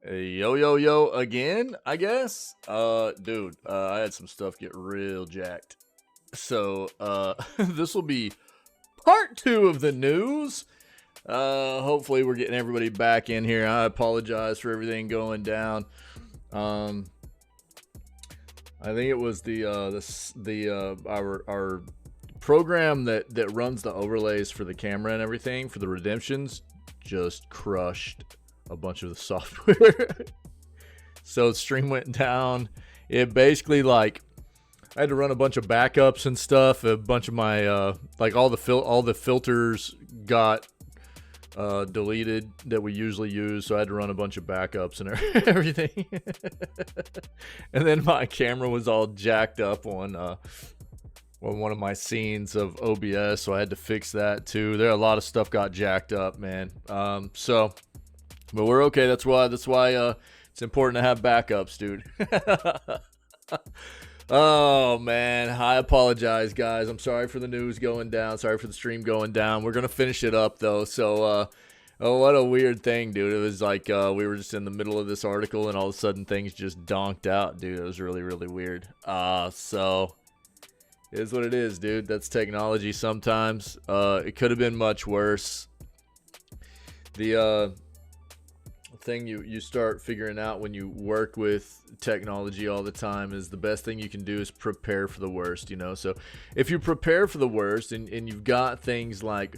Yo, yo, yo, again, I guess. Dude, I had some stuff get real jacked. So, this will be part 2 of the news. Hopefully we're getting everybody back in here. I apologize for everything going down. I think it was our program that runs the overlays for the camera and everything for the redemptions just crushed a bunch of the software. So the stream went down. It basically, like, I had to run a bunch of backups and stuff. A bunch of my like all the filters got deleted that we usually use, so I had to run a bunch of backups and everything. And then my camera was all jacked up on one of my scenes of OBS, so I had to fix that too. There, a lot of stuff got jacked up, man. But we're okay. That's why it's important to have backups, dude. Oh man, I apologize, guys. I'm sorry for the news going down. Sorry for the stream going down. We're gonna finish it up though. So, oh, what a weird thing, dude. It was like we were just in the middle of this article, and all of a sudden things just donked out, dude. It was really, really weird. So it is what it is, dude. That's technology sometimes. It could have been much worse. The thing you start figuring out when you work with technology all the time is the best thing you can do is prepare for the worst, you know. So if you prepare for the worst and you've got things like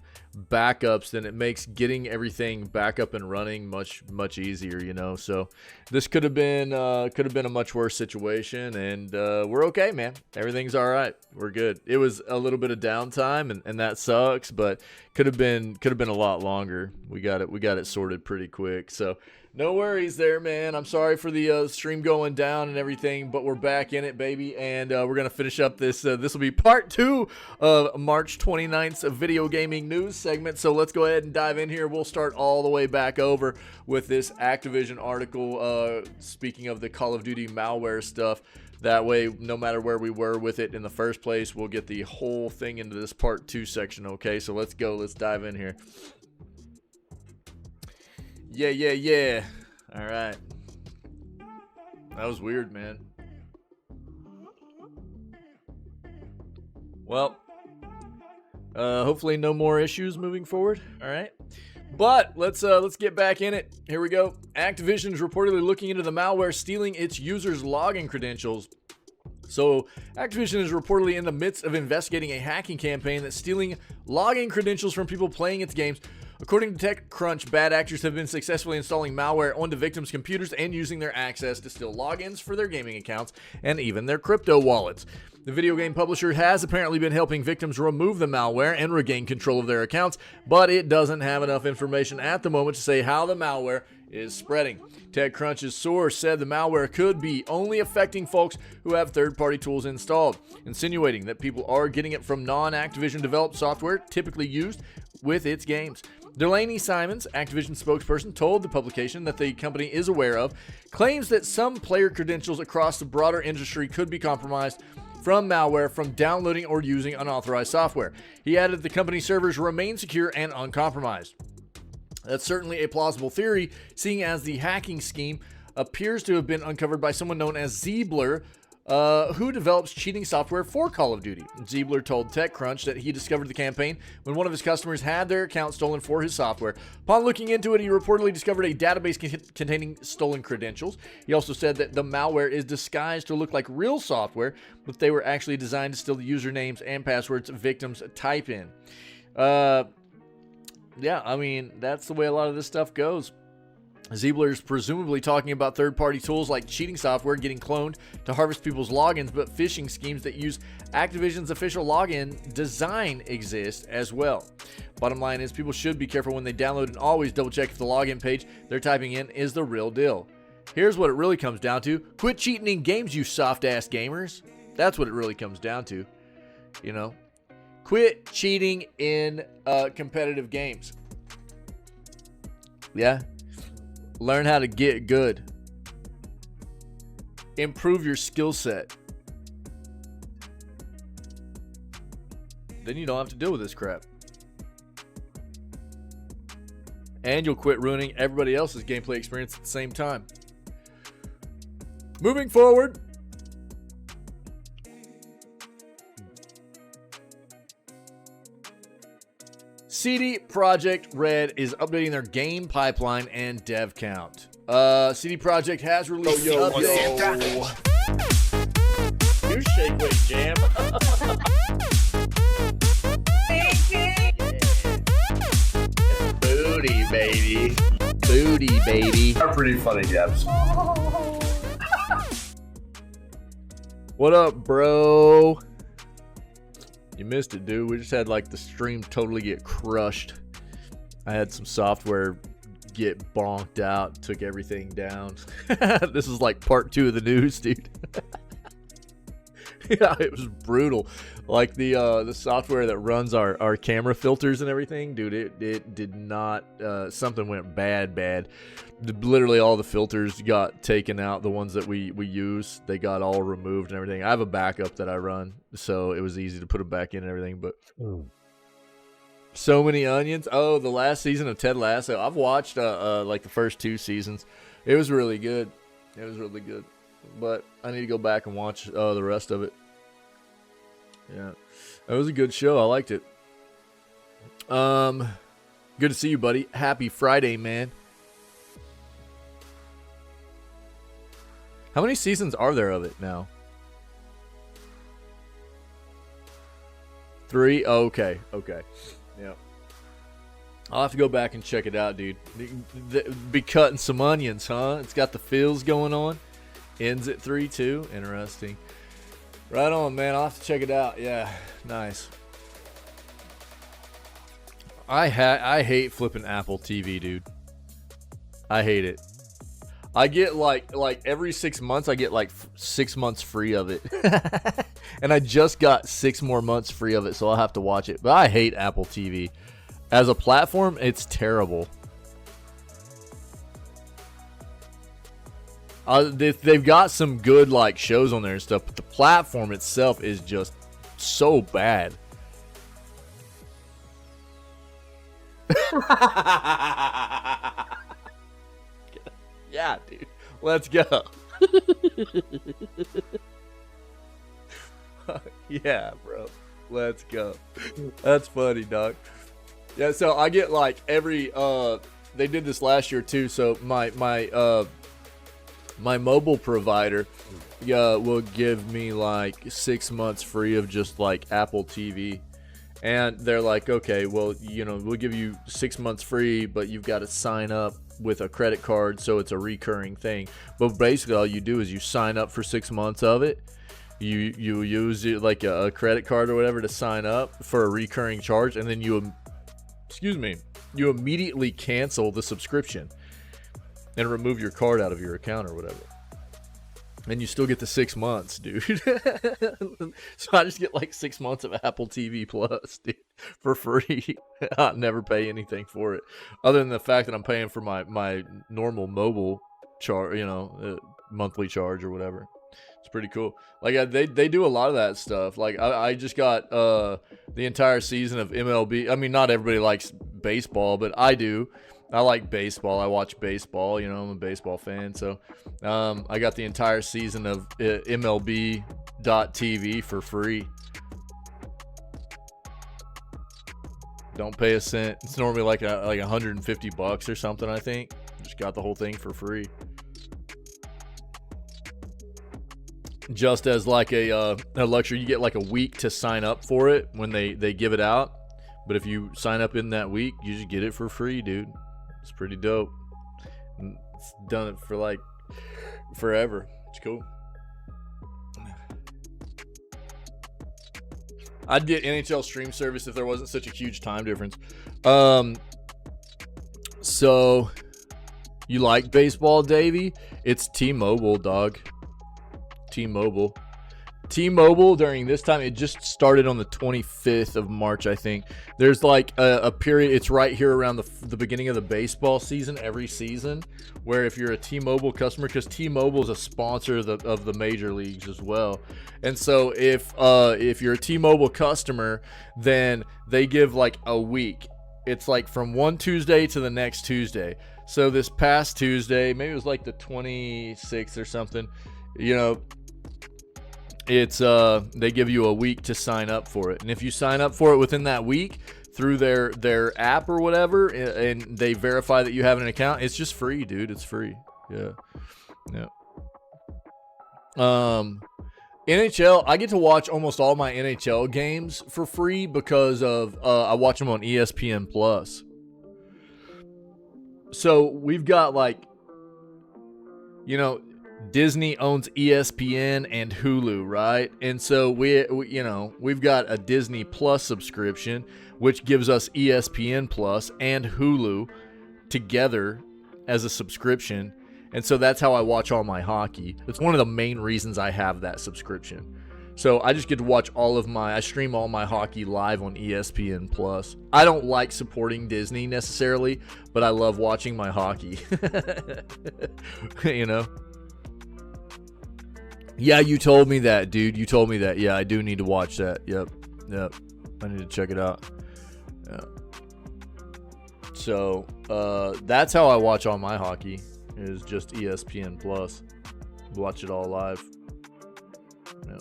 backups, then it makes getting everything back up and running much easier, you know. So this could have been a much worse situation, and we're okay, man. Everything's all right. We're good. It was a little bit of downtime, and that sucks, but could have been a lot longer. We got it sorted pretty quick. So no worries there, man. I'm sorry for the stream going down and everything, but we're back in it, baby, and we're gonna finish up this. This will be part 2 of March 29th's video gaming news segment. So let's go ahead and dive in here. We'll start all the way back over with this Activision article. Speaking of the Call of Duty malware stuff. That way, no matter where we were with it in the first place, we'll get the whole thing into this part 2 section, okay? So let's go. Let's dive in here. Yeah. All right. That was weird, man. Well, hopefully no more issues moving forward, all right? But let's get back in it. Here we go. Activision is reportedly looking into the malware stealing its users' login credentials. So Activision is reportedly in the midst of investigating a hacking campaign that's stealing login credentials from people playing its games. According to TechCrunch, bad actors have been successfully installing malware onto victims' computers and using their access to steal logins for their gaming accounts and even their crypto wallets. The video game publisher has apparently been helping victims remove the malware and regain control of their accounts, but it doesn't have enough information at the moment to say how the malware is spreading. TechCrunch's source said the malware could be only affecting folks who have third-party tools installed, insinuating that people are getting it from non-Activision developed software typically used with its games. Delaney Simons, Activision spokesperson, told the publication that the company is aware of claims that some player credentials across the broader industry could be compromised from malware from downloading or using unauthorized software. He added the company's servers remain secure and uncompromised. That's certainly a plausible theory, seeing as the hacking scheme appears to have been uncovered by someone known as Ziebler, who develops cheating software for Call of Duty. Ziebler told TechCrunch that he discovered the campaign when one of his customers had their account stolen for his software. Upon looking into it, he reportedly discovered a database containing stolen credentials. He also said that the malware is disguised to look like real software, but they were actually designed to steal the usernames and passwords victims type in. Yeah, I mean, that's the way a lot of this stuff goes. Ziebler is presumably talking about third-party tools like cheating software getting cloned to harvest people's logins, but phishing schemes that use Activision's official login design exist as well. Bottom line is, people should be careful when they download and always double-check if the login page they're typing in is the real deal. Here's what it really comes down to. Quit cheating in games, you soft-ass gamers. That's what it really comes down to, you know. Quit cheating in competitive games. Yeah. Learn how to get good. Improve your skill set. Then you don't have to deal with this crap. and you'll quit ruining everybody else's gameplay experience at the same time. Moving forward, CD Projekt Red is updating their game pipeline and dev count. CD Projekt has released an update. You shake weight jam. Booty baby. Booty baby. Are pretty funny, Gabs. What up, bro? You missed it, dude. We just had like the stream totally get crushed. I had some software get bonked out, took everything down. This is like part 2 of the news, dude. Yeah, it was brutal. Like the software that runs our camera filters and everything, dude, it did not, something went bad. Literally all the filters got taken out. The ones that we use, they got all removed and everything. I have a backup that I run, so it was easy to put them back in and everything, but so many onions. Oh, the last season of Ted Lasso. I've watched like the first 2 seasons. It was really good. It was really good. But I need to go back and watch the rest of it. Yeah, it was a good show. I liked it. Good to see you, buddy. Happy Friday, man. How many seasons are there of it now? 3? Oh, okay. Yeah. I'll have to go back and check it out, dude. Be cutting some onions, huh? It's got the feels going on. Ends at 3 too. Interesting. Right on, man. I'll have to check it out. Yeah, nice. I hate flipping Apple TV, dude. I hate it. I get like every 6 months, I get like 6 months free of it. And I just got 6 more months free of it, so I'll have to watch it. But I hate Apple TV. As a platform, it's terrible. They've got some good like shows on there and stuff, but the platform itself is just so bad. Yeah, dude. Let's go. Yeah, bro. Let's go. That's funny, dog. Yeah, so I get like every they did this last year too, so my mobile provider will give me like 6 months free of just like Apple TV. And they're like, okay, well, you know, we'll give you 6 months free, but you've got to sign up with a credit card, so it's a recurring thing. But basically all you do is you sign up for 6 months of it. You use it like a credit card or whatever to sign up for a recurring charge, and then you immediately cancel the subscription and remove your card out of your account or whatever. And you still get the 6 months, dude. So I just get like 6 months of Apple TV Plus, dude, for free. I never pay anything for it, other than the fact that I'm paying for my normal mobile charge, you know, monthly charge or whatever. It's pretty cool. Like they do a lot of that stuff. Like I just got the entire season of MLB. I mean, not everybody likes baseball, but I do. I like baseball. I watch baseball. You know, I'm a baseball fan. So I got the entire season of MLB.TV for free. Don't pay a cent. It's normally like $150 or something, I think. Just got the whole thing for free. Just as like a luxury, you get like a week to sign up for it when they give it out. But if you sign up in that week, you just get it for free, dude. It's pretty dope. It's done it for like forever. It's cool. I'd get NHL stream service if there wasn't such a huge time difference. So you like baseball, Davey? It's T-Mobile, dog. T-Mobile during this time, it just started on the 25th of March, I think. There's like a period, it's right here around the beginning of the baseball season, every season, where if you're a T-Mobile customer, because T-Mobile is a sponsor of the major leagues as well, and so if you're a T-Mobile customer, then they give like a week it's like from one Tuesday to the next Tuesday. So this past Tuesday, maybe it was like the 26th or something, you know, it's they give you a week to sign up for it. And if you sign up for it within that week through their app or whatever, and they verify that you have an account, it's just free, dude. It's free. Yeah. NHL, I get to watch almost all my NHL games for free because of I watch them on ESPN Plus. So we've got, like, you know, Disney owns ESPN and Hulu, right? And so we you know, we've got a Disney Plus subscription, which gives us ESPN Plus and Hulu together as a subscription. And so that's how I watch all my hockey. It's one of the main reasons I have that subscription. So I just get to watch I stream all my hockey live on ESPN Plus. I don't like supporting Disney necessarily, but I love watching my hockey. You know? Yeah, you told me that, dude. You told me that. Yeah, I do need to watch that. Yep. I need to check it out. Yeah. So, that's how I watch all my hockey, is just ESPN Plus. Watch it all live. Yeah.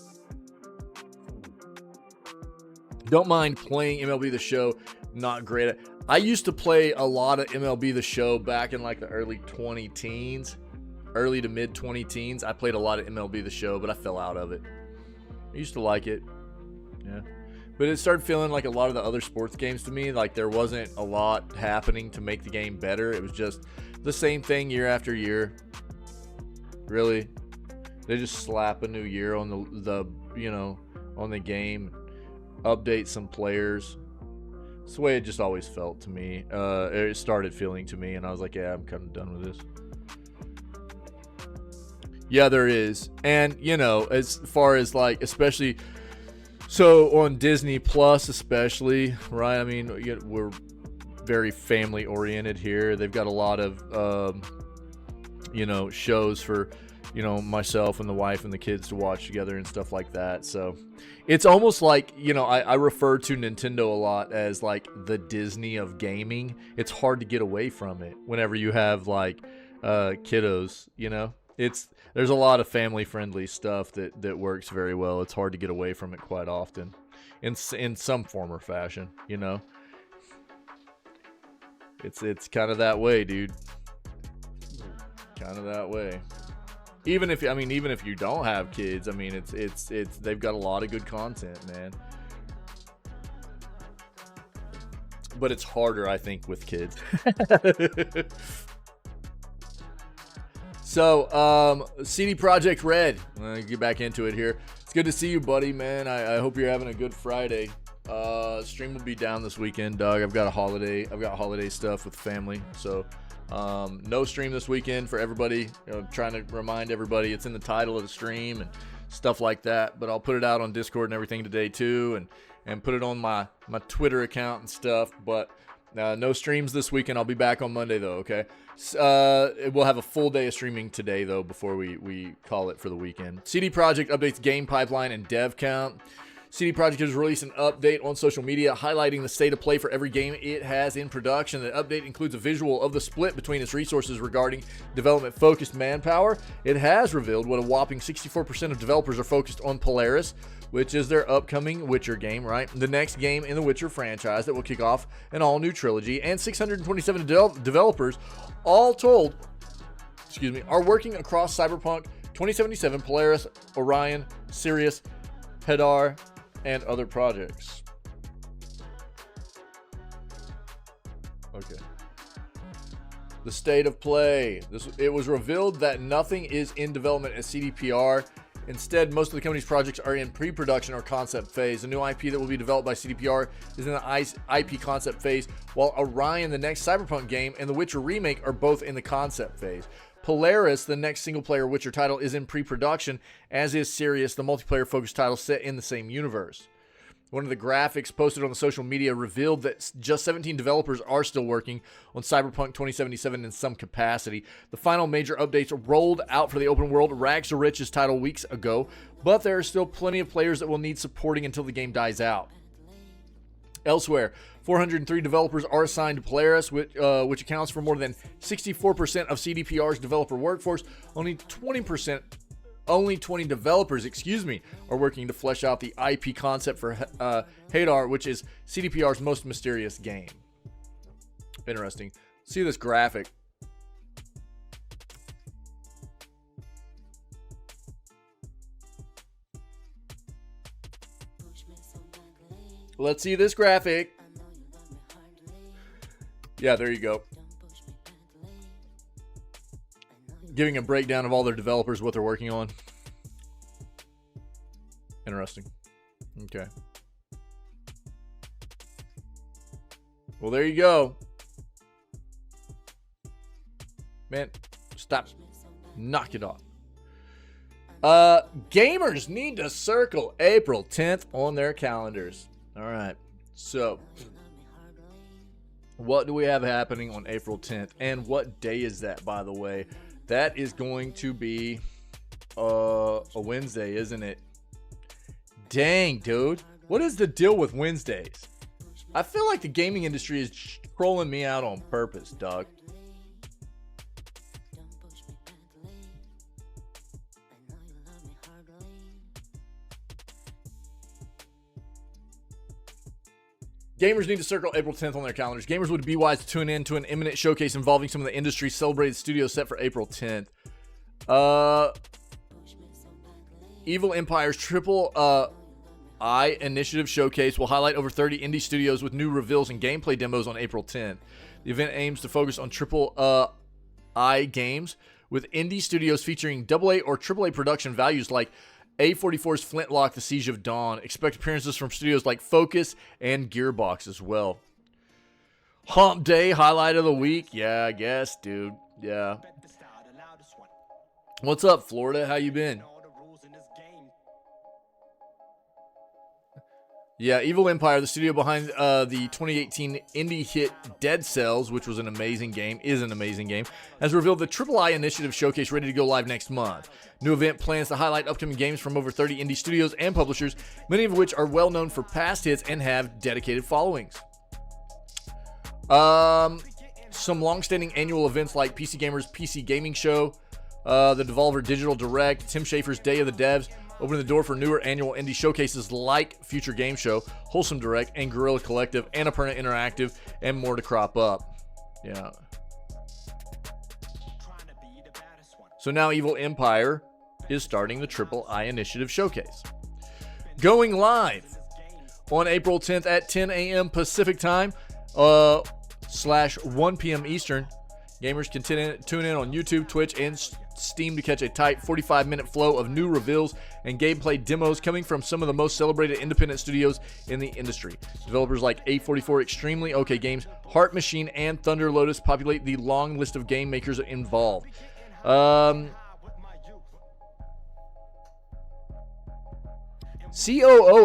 Don't mind playing MLB The Show. Not great at. I used to play a lot of MLB The Show back in like the early to mid 20 teens. I played a lot of MLB The Show, but I fell out of it. I used to like it. Yeah. But it started feeling like a lot of the other sports games to me, like there wasn't a lot happening to make the game better. It was just the same thing year after year. Really. They just slap a new year on the you know, on the game, update some players. It's the way it just always felt to me. It started feeling to me, and I was like, yeah, I'm kind of done with this. Yeah, there is. And, you know, as far as, like, especially, so on Disney Plus especially, right? I mean, we're very family oriented here. They've got a lot of, you know, shows for, you know, myself and the wife and the kids to watch together and stuff like that. So it's almost like, you know, I refer to Nintendo a lot as like the Disney of gaming. It's hard to get away from it whenever you have like kiddos, you know. There's a lot of family friendly stuff that works very well. It's hard to get away from it quite often in some form or fashion, you know. It's kind of that way, dude. Kind of that way. Even if you don't have kids, I mean, it's they've got a lot of good content, man. But it's harder, I think, with kids. So, CD Projekt Red. Get back into it here. It's good to see you, buddy, man. I hope you're having a good Friday. Stream will be down this weekend, Doug. I've got holiday stuff with family, so no stream this weekend for everybody. I'm trying to remind everybody it's in the title of the stream and stuff like that. But I'll put it out on Discord and everything today too, and put it on my Twitter account and stuff. But no streams this weekend. I'll be back on Monday though. Okay. We'll have a full day of streaming today though before we call it for the weekend. CD Projekt updates game pipeline and dev count. CD Projekt has released an update on social media highlighting the state of play for every game it has in production. The update includes a visual of the split between its resources regarding development-focused manpower. It has revealed what a whopping 64% of developers are focused on Polaris, which is their upcoming Witcher game, right? The next game in the Witcher franchise that will kick off an all-new trilogy, and 627 developers, all told, are working across Cyberpunk 2077, Polaris, Orion, Sirius, Hadar, and other projects. Okay. The state of play. It was revealed that nothing is in development at CDPR. Instead, most of the company's projects are in pre-production or concept phase. The new IP that will be developed by CDPR is in the IP concept phase, while Orion, the next Cyberpunk game, and The Witcher remake are both in the concept phase. Polaris, the next single-player Witcher title, is in pre-production, as is Sirius, the multiplayer-focused title set in the same universe. One of the graphics posted on the social media revealed that just 17 developers are still working on Cyberpunk 2077 in some capacity. The final major updates rolled out for the open world Rags to Riches title weeks ago, but there are still plenty of players that will need supporting until the game dies out. Elsewhere, 403 developers are assigned to Polaris, which accounts for more than 64% of CDPR's developer workforce. Only 20 developers, are working to flesh out the IP concept for Hadar, which is CDPR's most mysterious game. Interesting. See this graphic. Let's see this graphic. Yeah, there you go. Giving a breakdown of all their developers, what they're working on. Interesting. Okay. Well, there you go. Man, stop. Knock it off. Gamers need to circle April 10th on their calendars. All right. So, what do we have happening on April 10th? And what day is that, by the way? That is going to be a Wednesday, isn't it? Dang, dude. What is the deal with Wednesdays? I feel like the gaming industry is trolling me out on purpose, dog. Gamers need to circle April 10th on their calendars. Gamers would be wise to tune in to an imminent showcase involving some of the industry's celebrated studios set for April 10th. Evil Empire's Triple I Initiative Showcase will highlight over 30 indie studios with new reveals and gameplay demos on April 10th. The event aims to focus on Triple I games, with indie studios featuring AA or AAA production values like A44's Flintlock, The Siege of Dawn. Expect appearances from studios like Focus and Gearbox as well. Hump Day highlight of the week. Yeah, I guess, dude. Yeah. What's up, Florida? How you been? Yeah, Evil Empire, the studio behind the 2018 indie hit Dead Cells, which was an amazing game, has revealed the Triple I Initiative Showcase ready to go live next month. New event plans to highlight upcoming games from over 30 indie studios and publishers, many of which are well known for past hits and have dedicated followings. Some long-standing annual events like PC Gamer's PC Gaming Show, the Devolver Digital Direct, Tim Schafer's Day of the Devs, opening the door for newer annual indie showcases like Future Game Show, Wholesome Direct, and Guerrilla Collective, Annapurna Interactive, and more to crop up. Yeah. So now Evil Empire is starting the Triple I Initiative Showcase. Going live on April 10th at 10 a.m. Pacific Time, /1 p.m. Eastern. Gamers can tune in on YouTube, Twitch, and Steam to catch a tight 45-minute flow of new reveals and gameplay demos coming from some of the most celebrated independent studios in the industry. Developers like A44, Extremely OK Games, Heart Machine, and Thunder Lotus populate the long list of game makers involved. COO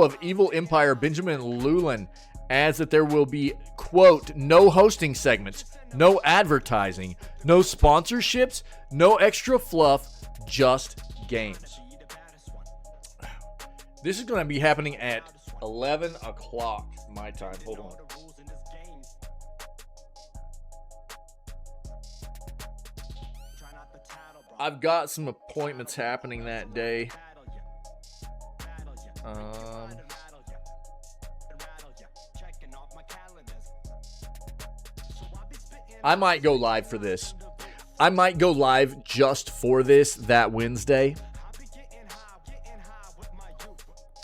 of Evil Empire, Benjamin Lulin, adds that there will be, quote, no hosting segments, no advertising, no sponsorships, no extra fluff, just games. This is going to be happening at 11 o'clock my time. Hold on. I've got some appointments happening that day. I might go live for this. I might go live just for this that Wednesday.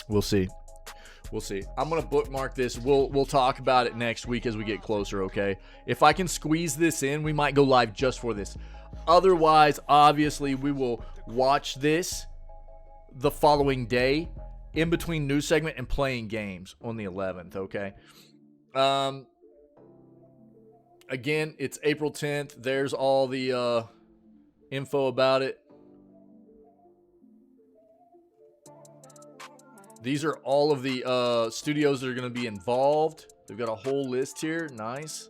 We'll see. We'll see. I'm going to bookmark this. We'll talk about it next week as we get closer, okay? If I can squeeze this in, we might go live just for this. Otherwise, obviously, we will watch this the following day in between news segment and playing games on the 11th, okay? Again, it's April 10th. There's all the info about it. These are all of the studios that are going to be involved. They've got a whole list here. Nice.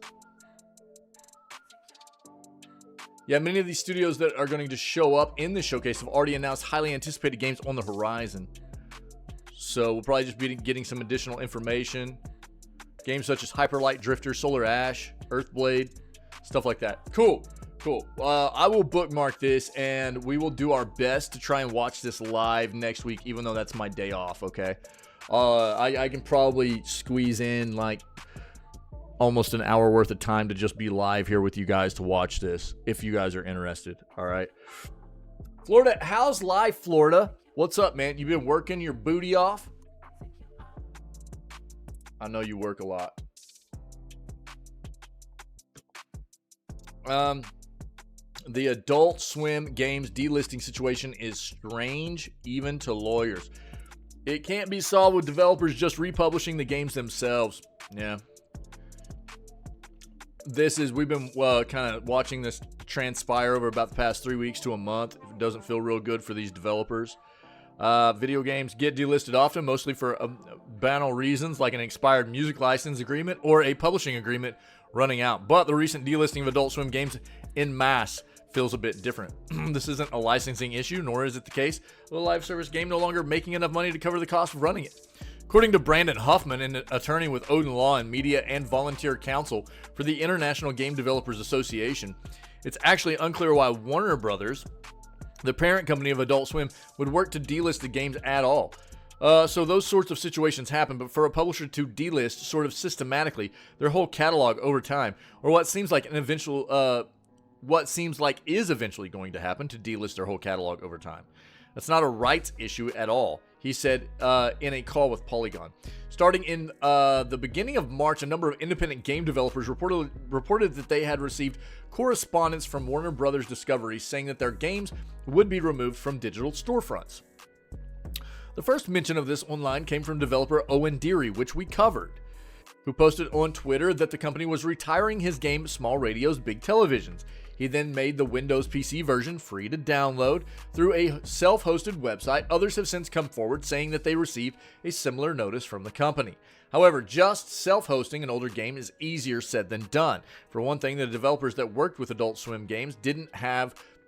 Yeah, many of these studios that are going to show up in the showcase have already announced highly anticipated games on the horizon. So we'll probably just be getting some additional information Games such as Hyperlight Drifter, Solar Ash, Earthblade, stuff like that. Cool. I will bookmark this, and we will do our best to try and watch this live next week, even though that's my day off, okay? I can probably squeeze in, like, almost an hour worth of time to just be live here with you guys to watch this, if you guys are interested, all right? Florida, how's life, Florida? What's up, man? You been working your booty off? I know you work a lot. The Adult Swim Games delisting situation is strange, even to lawyers. It can't be solved with developers just republishing the games themselves. Yeah. We've been kind of watching this transpire over about the past 3 weeks to a month. It doesn't feel real good for these developers. Video games get delisted often, mostly for banal reasons like an expired music license agreement or a publishing agreement running out. But the recent delisting of Adult Swim games en masse feels a bit different. This isn't a licensing issue, nor is it the case of a live service game no longer making enough money to cover the cost of running it. According to Brandon Huffman, an attorney with Odin Law and Media and Volunteer Counsel for the International Game Developers Association, it's actually unclear why Warner Brothers, the parent company of Adult Swim, would work to delist the games at all. So those sorts of situations happen, but for a publisher to delist sort of systematically their whole catalog over time, or what seems like is eventually going to happen, to delist their whole catalog over time, that's not a rights issue at all, he said in a call with Polygon. Starting in the beginning of March, a number of independent game developers reported that they had received correspondence from Warner Brothers Discovery saying that their games would be removed from digital storefronts. The first mention of this online came from developer Owen Deary, which we covered, who posted on Twitter that the company was retiring his game Small Radios, Big Televisions. He then made the Windows PC version free to download through a self-hosted website. Others have since come forward saying that they received a similar notice from the company. However, just self-hosting an older game is easier said than done. For one thing, the developers that worked with Adult Swim games didn't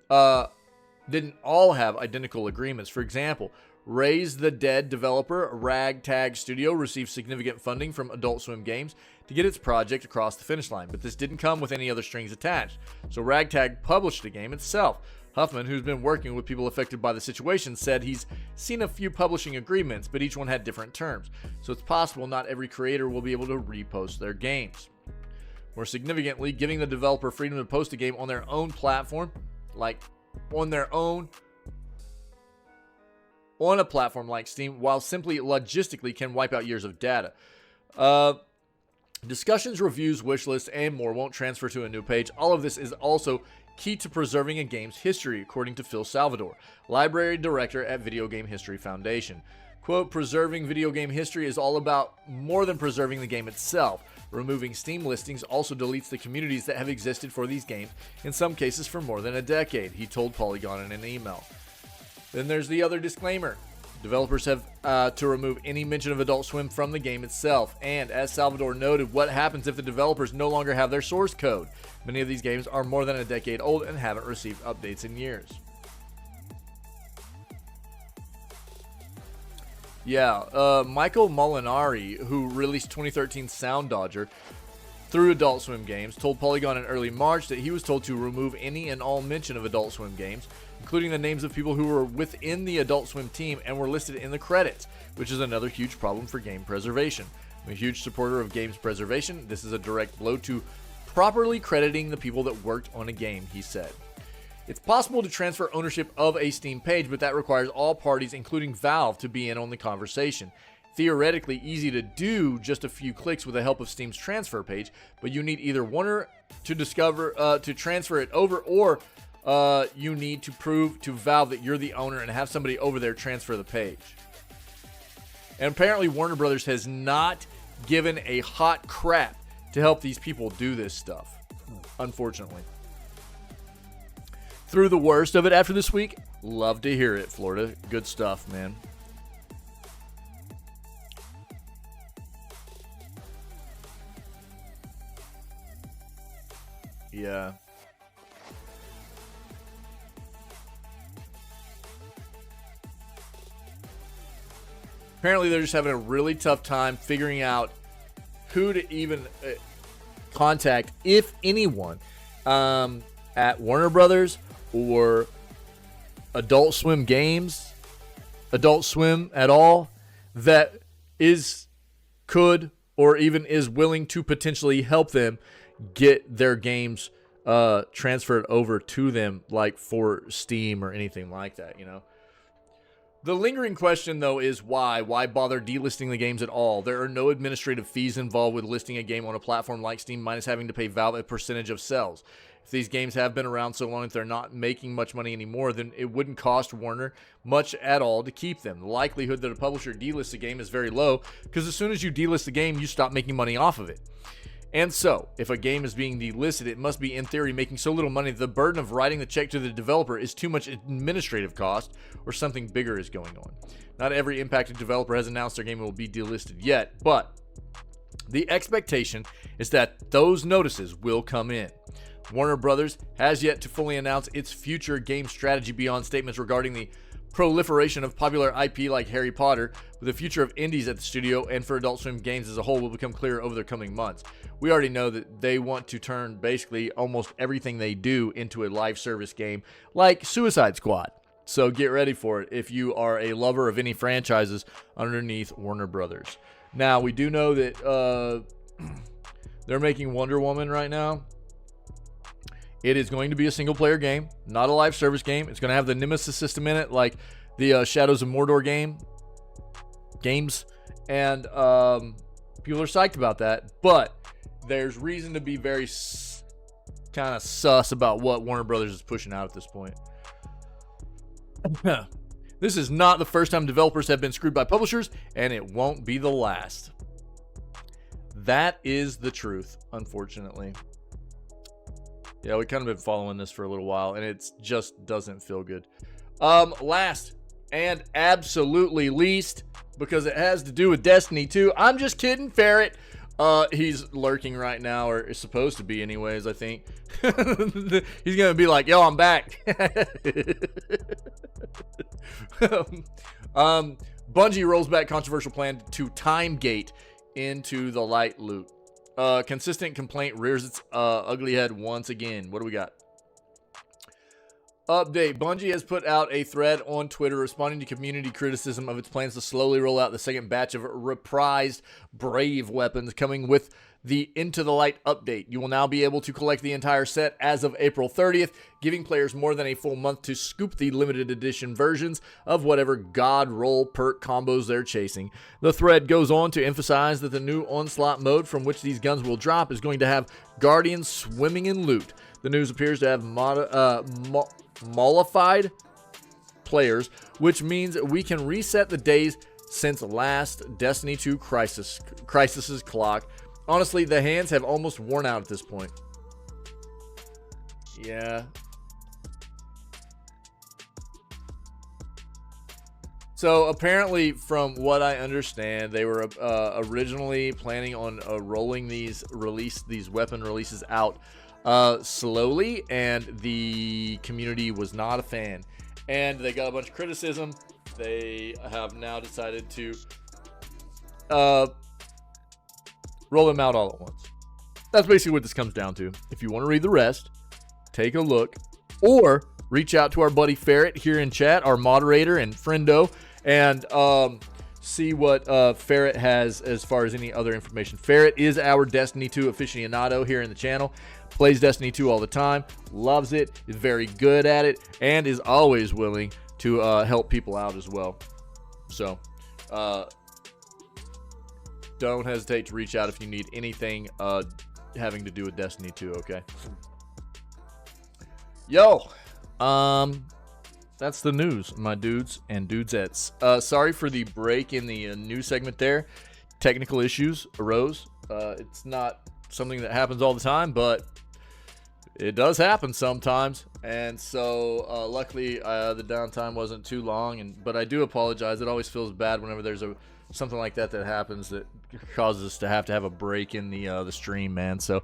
all have identical agreements. For example, Raise the Dead developer Ragtag Studio received significant funding from Adult Swim Games to get its project across the finish line, but this didn't come with any other strings attached. So Ragtag published the game itself. Huffman, who's been working with people affected by the situation, said he's seen a few publishing agreements, but each one had different terms. So it's possible not every creator will be able to repost their games. More significantly, giving the developer freedom to post a game on their own platform, on a platform like Steam, while simply logistically can wipe out years of data. Discussions, reviews, wish lists, and more won't transfer to a new page. All of this is also key to preserving a game's history, according to Phil Salvador, library director at Video Game History Foundation. Quote, preserving video game history is all about more than preserving the game itself. Removing Steam listings also deletes the communities that have existed for these games, in some cases for more than a decade, he told Polygon in an email. Then there's the other disclaimer. Developers have to remove any mention of Adult Swim from the game itself. And as Salvador noted, what happens if the developers no longer have their source code? Many of these games are more than a decade old and haven't received updates in years. Yeah, Michael Molinari, who released 2013 Sound Dodger through Adult Swim Games, told Polygon in early March that he was told to remove any and all mention of Adult Swim games, including the names of people who were within the Adult Swim team and were listed in the credits, which is another huge problem for game preservation. I'm a huge supporter of games preservation. This is a direct blow to properly crediting the people that worked on a game, he said. It's possible to transfer ownership of a Steam page, but that requires all parties, including Valve, to be in on the conversation. Theoretically easy to do, just a few clicks with the help of Steam's transfer page, but you need either Warner to transfer it over, or you need to prove to Valve that you're the owner and have somebody over there transfer the page. And apparently Warner Brothers has not given a hot crap to help these people do this stuff, unfortunately. Through the worst of it after this week? Love to hear it, Florida. Good stuff, man. Yeah. Apparently they're just having a really tough time figuring out who to even contact, if anyone, at Warner Brothers or Adult Swim Games, Adult Swim at all, that could or even is willing to potentially help them get their games transferred over to them, like for Steam or anything like that, you know. The lingering question, though, is why? Why bother delisting the games at all? There are no administrative fees involved with listing a game on a platform like Steam, minus having to pay Valve a percentage of sales. If these games have been around so long that they're not making much money anymore, then it wouldn't cost Warner much at all to keep them. The likelihood that a publisher delists a game is very low, because as soon as you delist the game, you stop making money off of it. And so, if a game is being delisted, it must be, in theory, making so little money that the burden of writing the check to the developer is too much administrative cost, or something bigger is going on. Not every impacted developer has announced their game will be delisted yet, but the expectation is that those notices will come in. Warner Brothers has yet to fully announce its future game strategy beyond statements regarding the proliferation of popular IP like Harry Potter, but the future of indies at the studio and for Adult Swim Games as a whole will become clearer over the coming months. We already know that they want to turn basically almost everything they do into a live service game like Suicide Squad. So get ready for it if you are a lover of any franchises underneath Warner Brothers. Now, we do know that they're making Wonder Woman right now. It is going to be a single-player game, not a live service game. It's going to have the Nemesis system in it, like the Shadows of Mordor games. And people are psyched about that. But there's reason to be very kind of sus about what Warner Brothers is pushing out at this point. This is not the first time developers have been screwed by publishers, and it won't be the last. That is the truth, unfortunately. Yeah, we kind of been following this for a little while, and it just doesn't feel good. Last and absolutely least, because it has to do with Destiny 2. I'm just kidding, Ferret. He's lurking right now, or is supposed to be anyways, I think. He's going to be like, yo, I'm back. Bungie rolls back controversial plan to time gate into the light loot. Consistent complaint rears its ugly head once again. What do we got? Update. Bungie has put out a thread on Twitter responding to community criticism of its plans to slowly roll out the second batch of reprised Brave weapons coming with the Into the Light update. You will now be able to collect the entire set as of April 30th, giving players more than a full month to scoop the limited edition versions of whatever god roll perk combos they're chasing. The thread goes on to emphasize that the new Onslaught mode from which these guns will drop is going to have Guardians swimming in loot. The news appears to have mollified players, which means we can reset the days since last Destiny 2 Crisis's clock. Honestly, the hands have almost worn out at this point. Yeah. So apparently, from what I understand, they were originally planning on rolling these weapon releases out slowly, and the community was not a fan, and they got a bunch of criticism. They have now decided to roll them out all at once. That's basically what this comes down to. If you want to read the rest, take a look, or reach out to our buddy Ferret here in chat, our moderator and friendo, and see what Ferret has as far as any other information. Ferret is our Destiny 2 aficionado here in the channel. Plays Destiny 2 all the time, loves it, is very good at it, and is always willing to help people out as well. So, don't hesitate to reach out if you need anything having to do with Destiny 2, okay? Yo, that's the news, my dudes and dudesettes. Sorry for the break in the news segment there. Technical issues arose. It's not something that happens all the time, but it does happen sometimes. And so, luckily, the downtime wasn't too long. But I do apologize. It always feels bad whenever there's something like that happens that causes us to have a break in the stream, man. So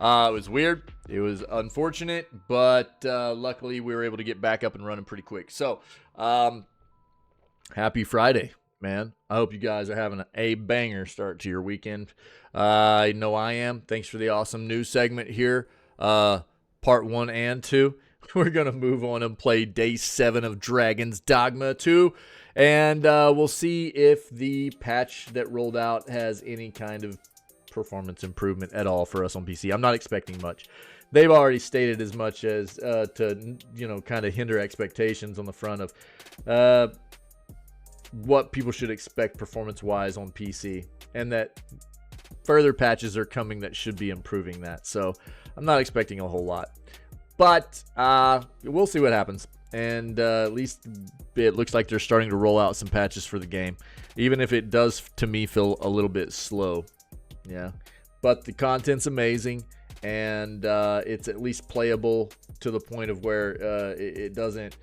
it was weird, it was unfortunate, but luckily we were able to get back up and running pretty quick. So happy Friday, man. I hope you guys are having a banger start to your weekend. I know I am. Thanks for the awesome news segment here. Part 1 and 2. We're going to move on and play Day 7 of Dragon's Dogma 2. And we'll see if the patch that rolled out has any kind of performance improvement at all for us on PC. I'm not expecting much. They've already stated as much as to, you know, kind of hinder expectations on the front of what people should expect performance-wise on PC, and that further patches are coming that should be improving that. So I'm not expecting a whole lot, but we'll see what happens. And at least it looks like they're starting to roll out some patches for the game, even if it does, to me, feel a little bit slow. Yeah, but the content's amazing, and it's at least playable to the point of where it doesn't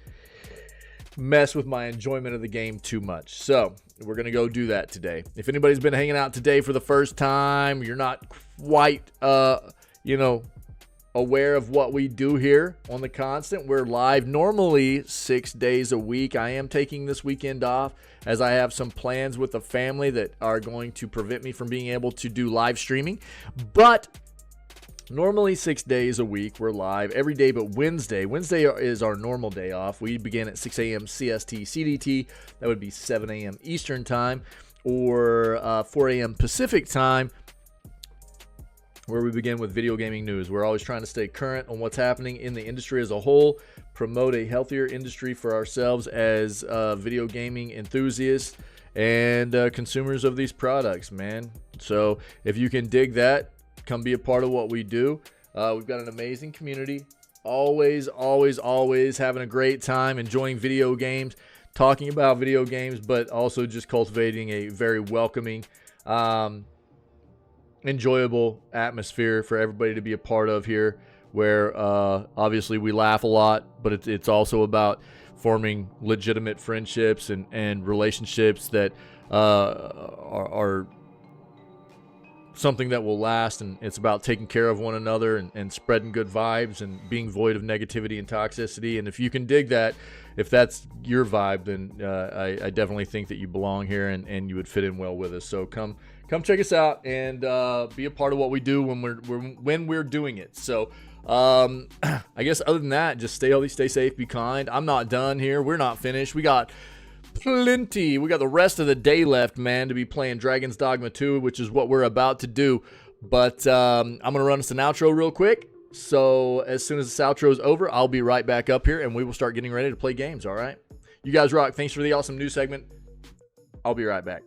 mess with my enjoyment of the game too much. So we're gonna go do that today. If anybody's been hanging out today for the first time, you're not quite aware of what we do here on the Constant. We're live normally 6 days a week. I am taking this weekend off as I have some plans with the family that are going to prevent me from being able to do live streaming, but normally 6 days a week. We're live every day but Wednesday. Wednesday is our normal day off. We begin at 6 a.m. CST CDT. That would be 7 a.m. Eastern time, or 4 a.m. Pacific time, where we begin with video gaming news. We're always trying to stay current on what's happening in the industry as a whole, promote a healthier industry for ourselves as video gaming enthusiasts and consumers of these products, man. So if you can dig that, come be a part of what we do. We've got an amazing community. Always having a great time, enjoying video games, talking about video games, but also just cultivating a very welcoming, enjoyable atmosphere for everybody to be a part of here, where obviously we laugh a lot, but it's also about forming legitimate friendships and relationships that are something that will last, and it's about taking care of one another and spreading good vibes and being void of negativity and toxicity. And if you can dig that, if that's your vibe, then I definitely think that you belong here and you would fit in well with us. So come check us out and be a part of what we do when we're doing it. So I guess other than that, just stay healthy, stay safe, be kind. I'm not done here. We're not finished. We got plenty. We got the rest of the day left, man, to be playing Dragon's Dogma 2, which is what we're about to do. But I'm going to run us an outro real quick. So as soon as this outro is over, I'll be right back up here and we will start getting ready to play games, all right? You guys rock. Thanks for the awesome news segment. I'll be right back.